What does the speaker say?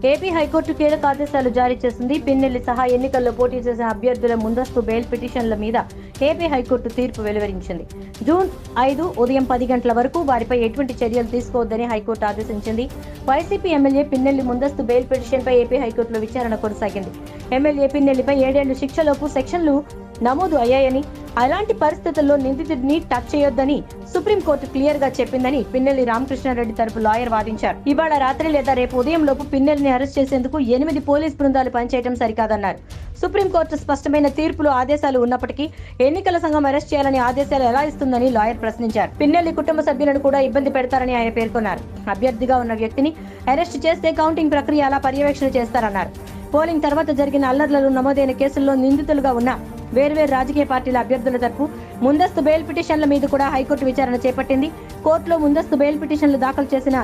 AP high court కీలక ఆదేశాలు జారీ చేసింది. పిన్నెల్లి సహా ఎన్నికల్లో పోటీ చేసిన అభ్యర్థుల ముందస్తు బెయిల్ పిటిషన్ల మీద ఏపీ హైకోర్టు తీర్పు వెలువరించింది. జూన్ 5 ఉదయం 10 గంటల వరకు వారిపై ఎటువంటి చర్యలు తీసుకోవద్దని హైకోర్టు ఆదేశించింది. వైసీపీ ఎమ్మెల్యే పిన్నెల్లి ముందస్తు బెయిల్ పిటిషన్పై ఏపీ హైకోర్టులో విచారణ కొనసాగింది. ఎమ్మెల్యే పిన్నెల్లిపై 7 ఏళ్ల శిక్షలోపు సెక్షన్లు నమోదు అయ్యాయని, అలాంటి పరిస్థితుల్లో నిందితుడిని టచ్ చేయొద్దని సుప్రీంకోర్టు క్లియర్ గా చెప్పిందని పిన్నెల్లి రామకృష్ణారెడ్డి తరపు లాయర్ వాదించారు. ఇవాళ రాత్రి లేదా రేపు ఉదయం లోపు పిన్నెల్లిని అరెస్ట్ చేసేందుకు 8 పోలీస్ బృందాలు పనిచేయడం సరికాదన్నారు. సుప్రీంకోర్టు స్పష్టమైన తీర్పులో ఆదేశాలు ఉన్నప్పటికీ ఎన్నికల సంఘం అరెస్ట్ చేయాలని ఆదేశాలు ఎలా ఇస్తుందని లాయర్ ప్రశ్నించారు. పిన్నెల్లి కుటుంబ సభ్యులను కూడా ఇబ్బంది పెడతారని ఆయన పేర్కొన్నారు. అభ్యర్థిగా ఉన్న వ్యక్తిని అరెస్ట్ చేస్తే కౌంటింగ్ ప్రక్రియ అలా పర్యవేక్షణ చేస్తారన్నారు. పోలింగ్ తర్వాత జరిగిన అల్లర్లలో నమోదైన కేసుల్లో నిందితులుగా ఉన్న వేర్వేరు రాజకీయ పార్టీల అభ్యర్థుల తరపు ముందస్తు బెయిల్ పిటిషన్ల మీద కూడా హైకోర్టు విచారణ చేపట్టింది. కోర్టులో ముందస్తు బెయిల్ పిటిషన్లు దాఖలు చేసిన